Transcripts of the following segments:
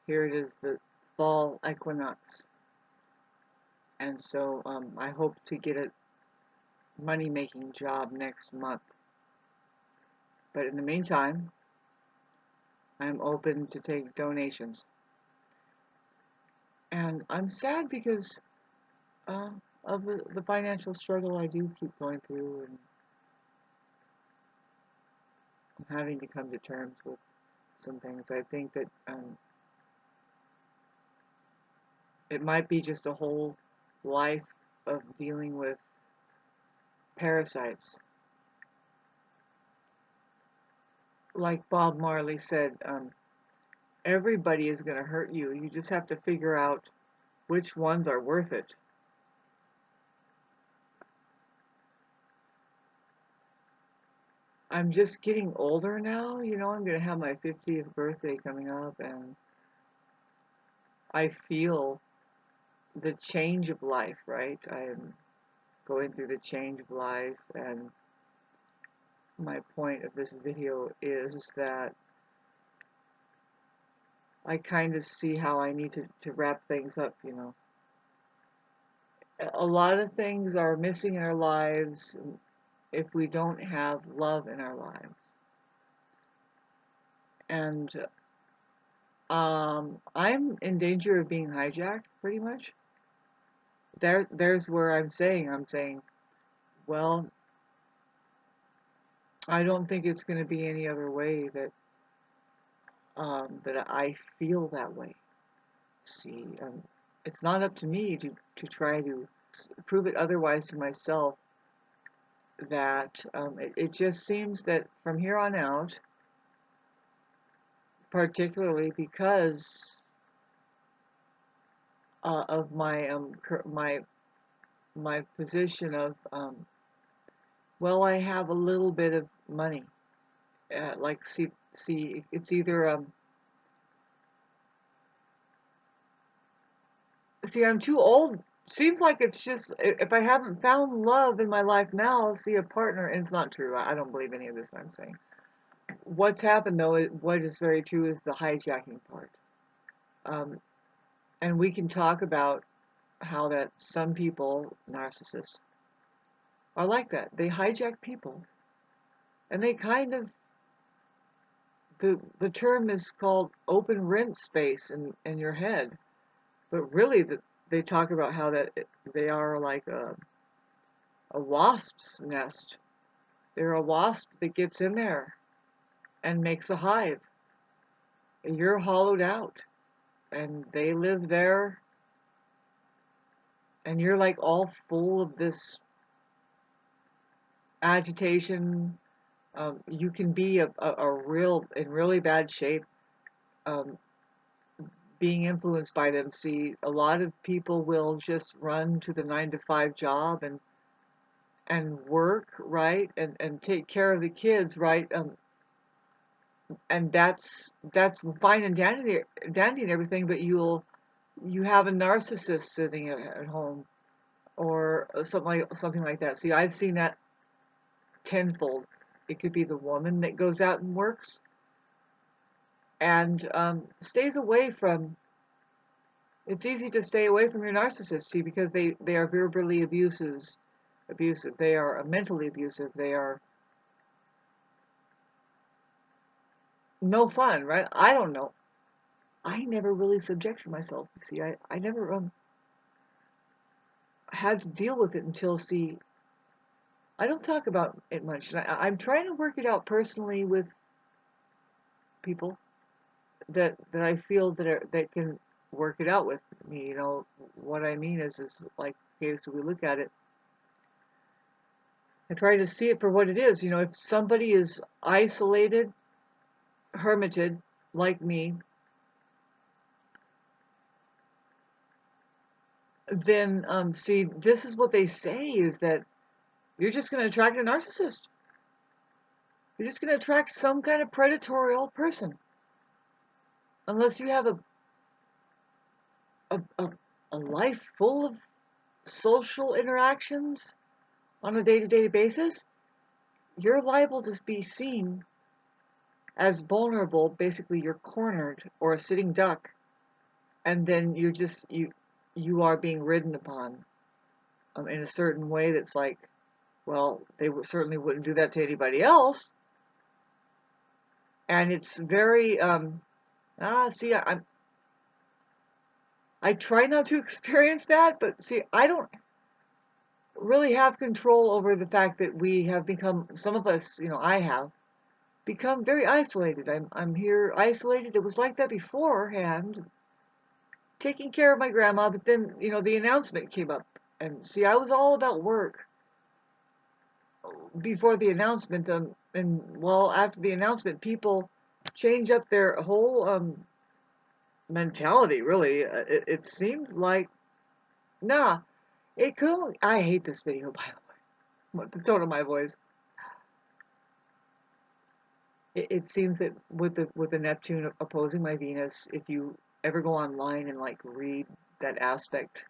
here it is, the fall equinox. And so I hope to get a money-making job next month. But in the meantime, I'm open to take donations. And I'm sad because uh, of the financial struggle I do keep going through, and I'm having to come to terms with some things. I think that it might be just a whole life of dealing with parasites. Like Bob Marley said, everybody is going to hurt you. You just have to figure out which ones are worth it. I'm just getting older now. I'm going to have my 50th birthday coming up, and I feel the change of life, right? I am going through the change of life, and my point of this video is that I kind of see how I need to wrap things up. A lot of things are missing in our lives if we don't have love in our lives. And I'm in danger of being hijacked, pretty much. There's where I'm saying, well, I don't think it's going to be any other way that I feel that way. See, it's not up to me to try to prove it otherwise to myself. That it just seems that from here on out, particularly because of my position of well, I have a little bit of money. Like see, it's either see, I'm too old. Seems like it's just if I haven't found love in my life now, I'll see a partner. And it's not true. I don't believe any of this I'm saying. What's happened though, what is very true is the hijacking part. Um, and we can talk about how that some people, narcissists, are like that. They hijack people, and they kind of the term is called open rent space in your head, but really they talk about how that they are like a wasp's nest. They're a wasp that gets in there and makes a hive. And you're hollowed out, and they live there, and you're like all full of this agitation. You can be a real in really bad shape, um, being influenced by them. See, a lot of people will just run to the 9 to 5 job and work, right, and take care of the kids, right, and that's fine and dandy and everything, but you have a narcissist sitting at home or something like that. See, I've seen that tenfold. It could be the woman that goes out and works and stays away from. It's easy to stay away from your narcissist, see, because they are verbally abusive. They are mentally abusive. They are no fun, right? I don't know. I never really subjected myself. See, I never had to deal with it until, see, I don't talk about it much. And I'm trying to work it out personally with people that I feel that can work it out with me. What I mean is like, okay, so we look at it. I try to see it for what it is. If somebody is isolated, hermited, like me, then see, this is what they say is that you're just going to attract a narcissist. You're just going to attract some kind of predatorial person, unless you have a, a, a life full of social interactions on a day-to-day basis. You're liable to be seen as vulnerable. Basically, you're cornered or a sitting duck and then you are being ridden upon in a certain way that's like, well, they certainly wouldn't do that to anybody else, and it's very see, I try not to experience that, but see, I don't really have control over the fact that we have become, some of us, I have become very isolated. I'm here isolated. It was like that beforehand, taking care of my grandma, but then, the announcement came up. And see, I was all about work before the announcement. And well, after the announcement, people change up their whole mentality, really. It seemed like, nah, it could. I hate this video, by the way. The tone of my voice. It seems that with the Neptune opposing my Venus, if you ever go online and like read that aspect,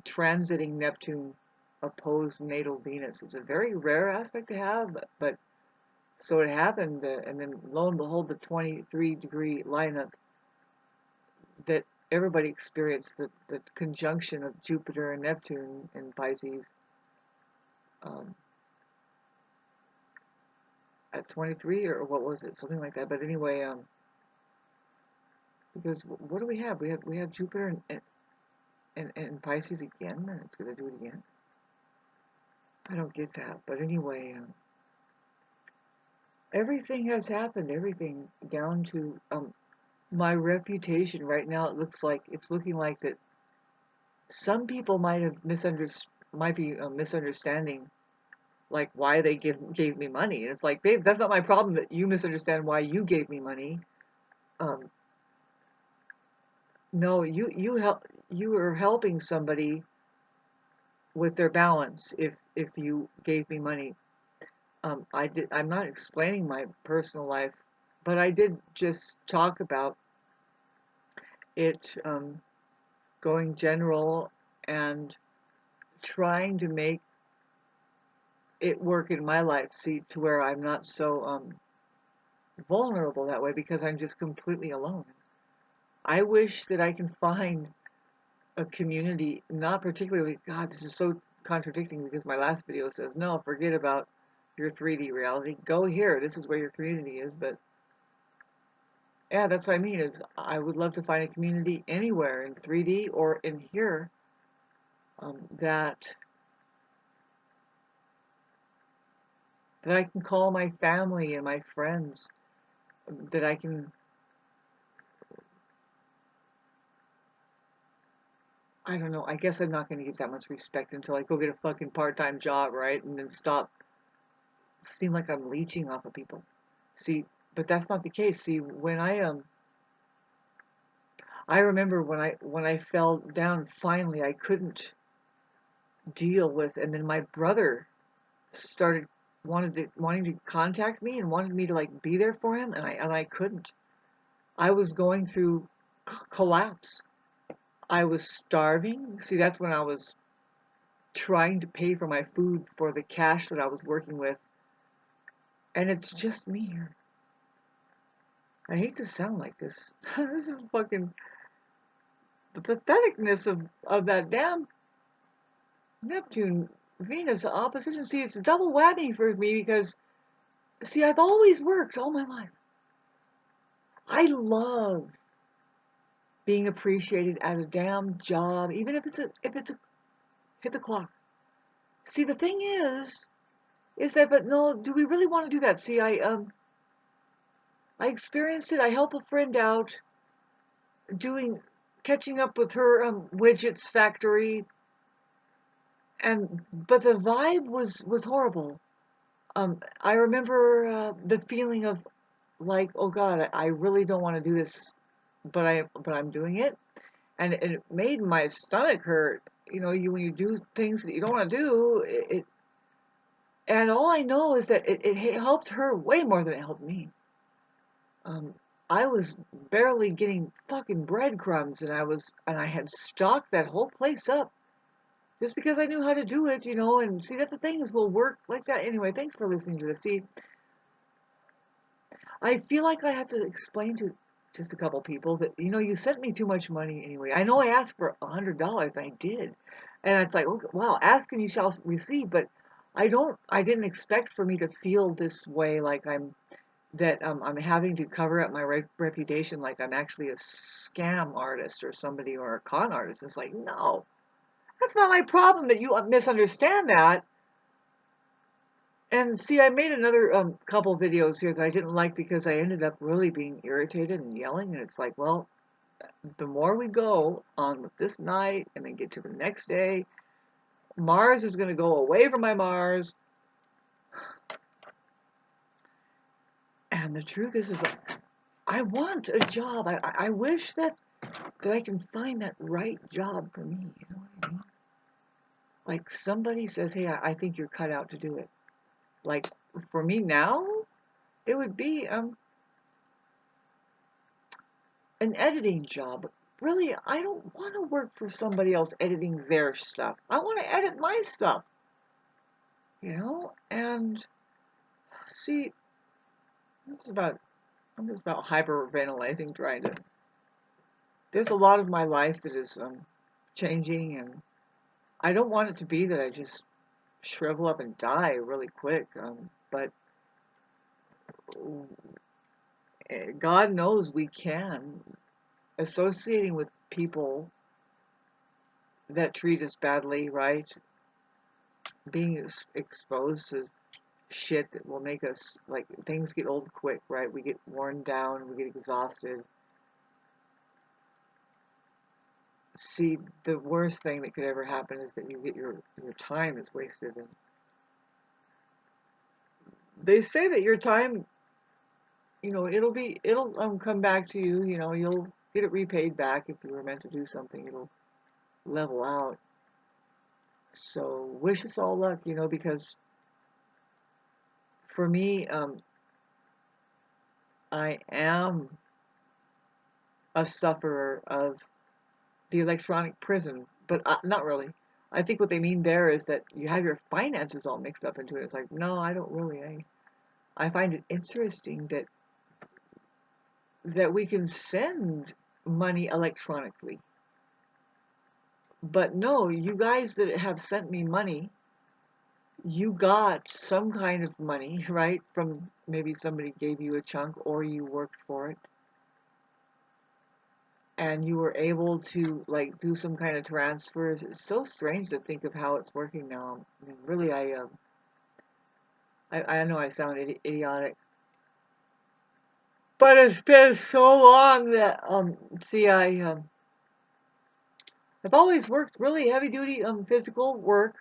transiting Neptune opposed natal Venus, it's a very rare aspect to have, but so it happened, and then lo and behold, the 23-degree lineup that everybody experienced, the conjunction of Jupiter and Neptune in Pisces um, at 23, or what was it, something like that. But anyway, because what do we have? We have Jupiter and Pisces again, and it's going to do it again. I don't get that, but anyway, everything has happened. Everything down to my reputation right now. It's looking like that. Some people might be misunderstanding like why they gave me money, and it's like, babe, that's not my problem that you misunderstand why you gave me money. Um, no, you are helping somebody with their balance if you gave me money. I'm not explaining my personal life, but I did just talk about it going general and trying to make it work in my life, see, to where I'm not so vulnerable that way because I'm just completely alone. I wish that I can find a community, not particularly, God, this is so contradicting because my last video says, no, forget about your 3D reality. Go here. This is where your community is. But yeah, that's what I mean is I would love to find a community anywhere in 3D or in here that I can call my family and my friends, that I can, I don't know, I guess I'm not going to get that much respect until I go get a fucking part-time job, right? And then stop seem like I'm leeching off of people. See, but that's not the case. See, when I remember when I fell down finally, I couldn't deal with, and then my brother started wanting to contact me and wanted me to like be there for him, and I couldn't. I was going through collapse. I was starving. See, that's when I was trying to pay for my food for the cash that I was working with, and it's just me here. I hate to sound like this. This is fucking the patheticness of that damn Neptune Venus opposition. See, it's a double whammy for me because see, I've always worked all my life. I love being appreciated at a damn job, even if it's a hit the clock. See, the thing is that, but no, do we really want to do that? See, I experienced it. I help a friend out doing catching up with her widgets factory, and but the vibe was horrible. I remember the feeling of like, oh God, I really don't want to do this, but I'm doing it, and it made my stomach hurt. When you do things that you don't want to do, and all I know is that it helped her way more than it helped me. Um, I was barely getting fucking breadcrumbs, and I had stocked that whole place up just because I knew how to do it, and see, that's the thing is we'll work like that. Anyway, thanks for listening to this. See, I feel like I have to explain to just a couple people that, you sent me too much money anyway. I know I asked for $100, and I did. And it's like, okay, wow, ask and you shall receive, but I didn't expect for me to feel this way, like I'm having to cover up my reputation, like I'm actually a scam artist or somebody or a con artist. It's like, no, that's not my problem that you misunderstand that. And see, I made another couple videos here that I didn't like because I ended up really being irritated and yelling. And it's like, well, the more we go on with this night and then get to the next day, Mars is going to go away from my Mars. And the truth is I want a job. I wish that I can find that right job for me. You know what I mean? Like somebody says, hey, I think you're cut out to do it. Like for me now, it would be an editing job. Really, I don't want to work for somebody else editing their stuff. I want to edit my stuff, And see, I'm just about hyperventilating, trying to. There's a lot of my life that is changing, and I don't want it to be that I just shrivel up and die really quick. But God knows we can. Associating with people that treat us badly, right? Being exposed to shit that will make us, like, things get old quick, right? We get worn down, we get exhausted. See, the worst thing that could ever happen is that you get your time is wasted. And they say that your time, it'll come back to you. You'll get it repaid back if you were meant to do something. It'll level out. So wish us all luck, because for me, I am a sufferer of the electronic prison, but not really. I think what they mean there is that you have your finances all mixed up into it. It's like, no, I don't really. I find it interesting that we can send money electronically. But no, you guys that have sent me money, you got some kind of money, right? From maybe somebody gave you a chunk or you worked for it. And you were able to like do some kind of transfers. It's so strange to think of how it's working now. I mean, really, I know I sound idiotic, but it's been so long that see, I've always worked really heavy duty physical work,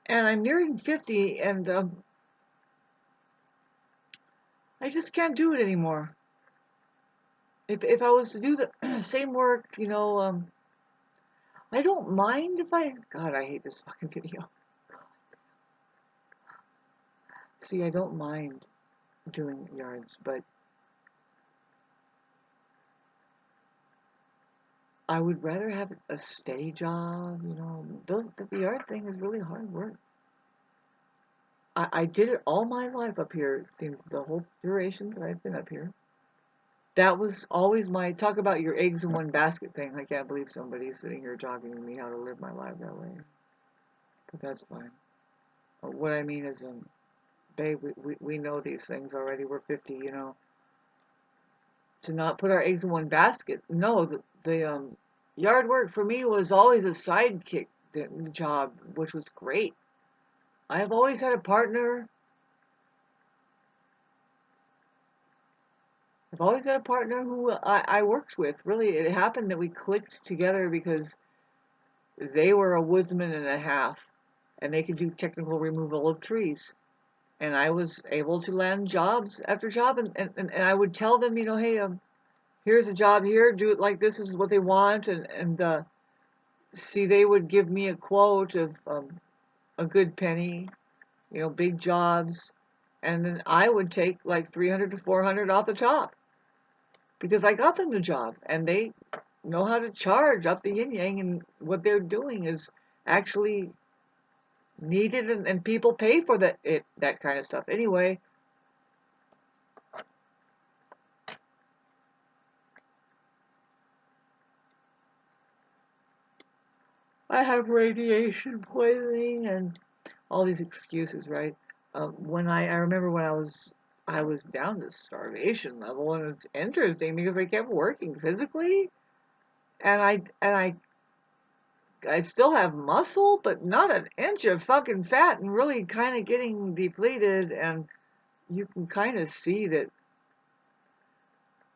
and I'm nearing 50, and I just can't do it anymore. If I was to do the same work, I don't mind if God, I hate this fucking video. See, I don't mind doing yards, but I would rather have a steady job, the yard thing is really hard work. I did it all my life up here, it seems, the whole duration that I've been up here. That was always my talk about your eggs in one basket thing. I can't believe somebody's sitting here talking to me how to live my life that way. But that's fine. What I mean is, babe, we know these things already. We're 50, To not put our eggs in one basket. No, the yard work for me was always a sidekick job, which was great. I have always had a partner. I've always had a partner who I worked with. Really, it happened that we clicked together because they were a woodsman and a half, and they could do technical removal of trees. And I was able to land jobs after job, and I would tell them, hey, here's a job here, do it like this is what they want, and see, they would give me a quote of a good penny, big jobs, and then I would take like 300 to 400 off the top because I got them the job, and they know how to charge up the yin yang, and what they're doing is actually needed, and people pay for that kind of stuff anyway. I have radiation poisoning and all these excuses, right? I remember when I was down to starvation level, and it's interesting because I kept working physically, and I still have muscle, but not an inch of fucking fat, and really kind of getting depleted, and you can kind of see that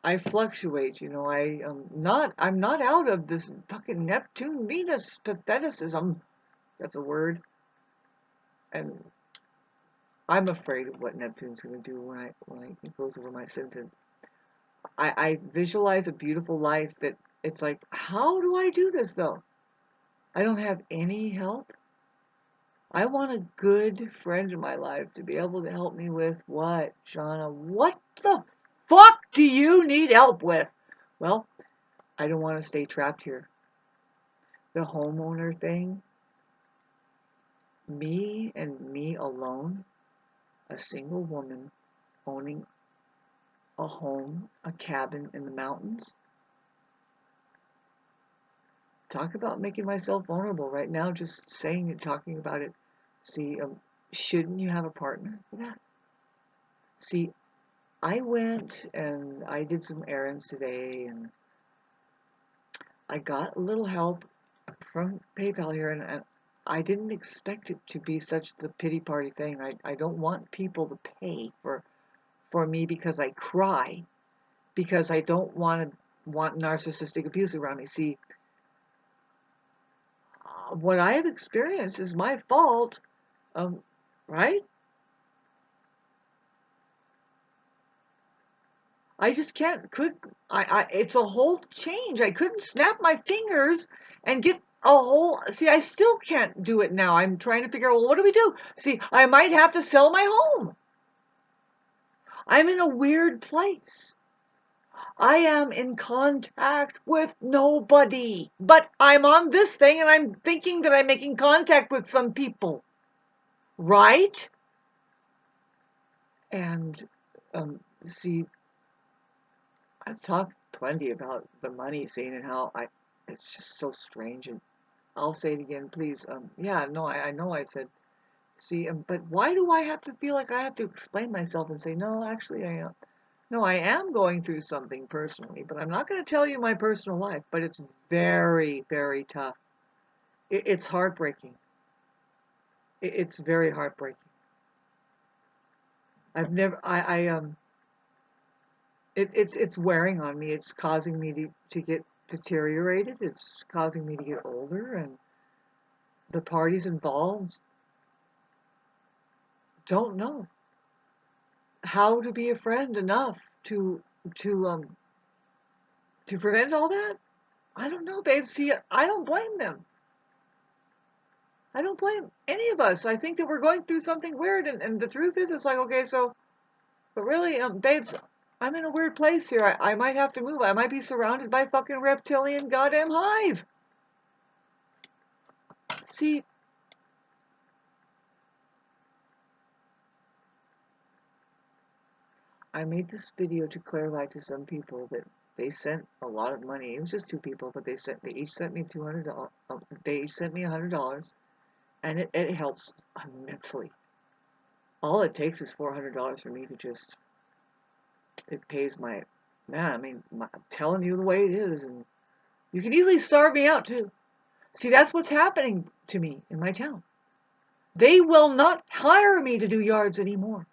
I fluctuate. I'm not out of this fucking Neptune Venus patheticism. That's a word, and I'm afraid of what Neptune's going to do when it goes over my sentence. I visualize a beautiful life that it's like, how do I do this though? I don't have any help. I want a good friend in my life to be able to help me with what, Shauna? What the fuck do you need help with? Well, I don't want to stay trapped here. The homeowner thing, me and me alone, a single woman owning a home, a cabin in the mountains. Talk about making myself vulnerable right now, just saying it, talking about it. See, shouldn't you have a partner for that? See, I went and I did some errands today, and I got a little help from PayPal here, and I didn't expect it to be such the pity party thing. I don't want people to pay for me because I cry, because I don't want narcissistic abuse around me. See, what I have experienced is my fault, right? I just it's a whole change. I couldn't snap my fingers and get a whole, see, I still can't do it now. I'm trying to figure out, well, what do we do? See, I might have to sell my home. I'm in a weird place. I am in contact with nobody, but I'm on this thing and I'm thinking that I'm making contact with some people, right? And see, I've talked plenty about the money scene and how it's just so strange. And I'll say it again, please. Yeah, no, I know I said, see, but why do I have to feel like I have to explain myself and say, no, actually, no, I am going through something personally, but I'm not going to tell you my personal life, but it's very, very tough. It's heartbreaking. It's very heartbreaking. I've never, it's wearing on me. It's causing me to get deteriorated. It's causing me to get older, and the parties involved don't know how to be a friend enough to um to prevent all that. I don't know, babe. See, I don't blame them. I don't blame any of us. I think that we're going through something weird, and the truth is, it's like, okay, so, but really, babes, I'm in a weird place here. I might have to move. I might be surrounded by fucking reptilian goddamn hive. See, I made this video to clarify to some people that they sent a lot of money. It was just two people, but they each sent me $200. They each sent me $100, and it helps immensely. All it takes is $400 for me to just, it pays my, man, I mean, I'm telling you the way it is, and you can easily starve me out too. See, that's what's happening to me in my town. They will not hire me to do yards anymore.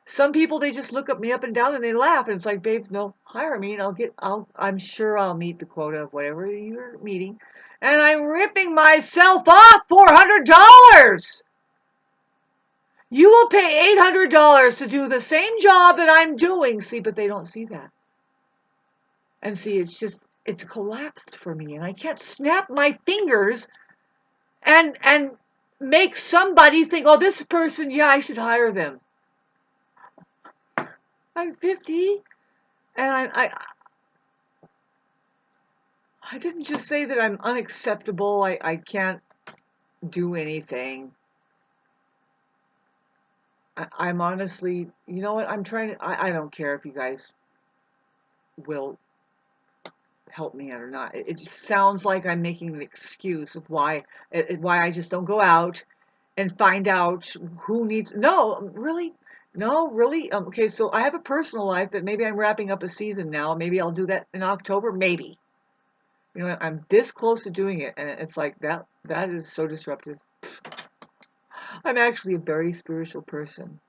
Some people, they just look at me up and down and they laugh, and it's like, babe, no, hire me, and I'm sure I'll meet the quota of whatever you're meeting, and I'm ripping myself off $400. You will pay $800 to do the same job that I'm doing. See, but they don't see that. And see, it's collapsed for me, and I can't snap my fingers and make somebody think, oh, this person, yeah, I should hire them. I'm 50, and I didn't just say that I'm unacceptable. I can't do anything. I'm honestly, you know what? I'm trying to, I don't care if you guys will help me out or not. It just sounds like I'm making an excuse of why I just don't go out and find out who needs. No, really, no, really. Okay, so I have a personal life that maybe I'm wrapping up a season now. Maybe I'll do that in October. Maybe. You know, I'm this close to doing it, and it's like that. That is so disruptive. I'm actually a very spiritual person,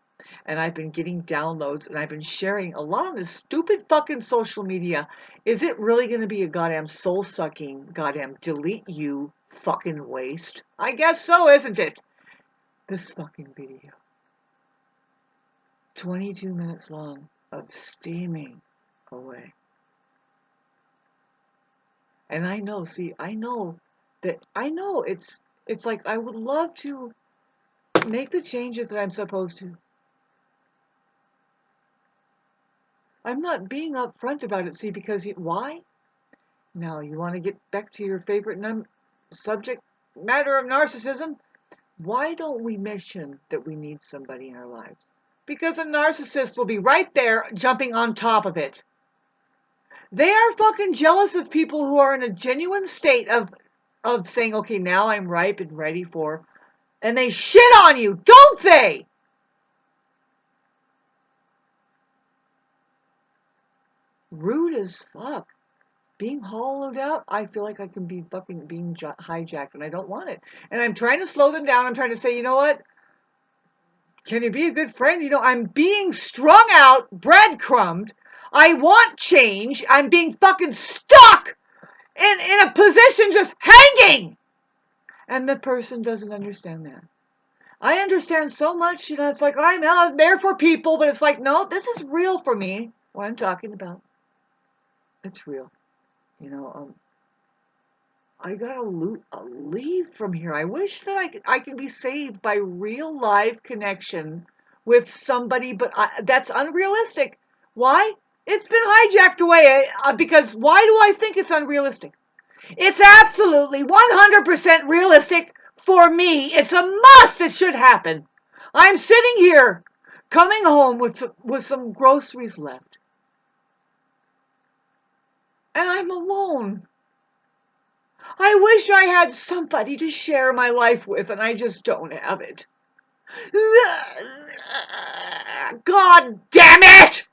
and I've been getting downloads, and I've been sharing a lot on this stupid fucking social media. Is it really going to be a goddamn soul sucking, goddamn delete you fucking waste? I guess so, isn't it? This fucking video, 22 minutes long of steaming away. And I know, see, I know it's like I would love to make the changes that I'm supposed to. I'm not being upfront about it, see, because why? Now, you want to get back to your favorite subject matter of narcissism? Why don't we mention that we need somebody in our lives? Because a narcissist will be right there jumping on top of it. They are fucking jealous of people who are in a genuine state of saying, okay, now I'm ripe and ready for, and they shit on you, don't they? Rude as fuck. Being hollowed out, I feel like I can be fucking being hijacked, and I don't want it. And I'm trying to slow them down. I'm trying to say, you know what? Can you be a good friend? You know, I'm being strung out, breadcrumbed. I want change. I'm being fucking stuck in a position just hanging. And the person doesn't understand that. I understand so much, you know, it's like I'm out there for people, but it's like, no, this is real for me. What I'm talking about, it's real. You know, I gotta leave from here. I wish that I could be saved by real live connection with somebody, but that's unrealistic. Why? It's been hijacked away because why do I think it's unrealistic? It's absolutely 100% realistic for me. It's a must. It should happen. I'm sitting here coming home with some groceries left, and I'm alone. I wish I had somebody to share my life with, and I just don't have it. God damn it!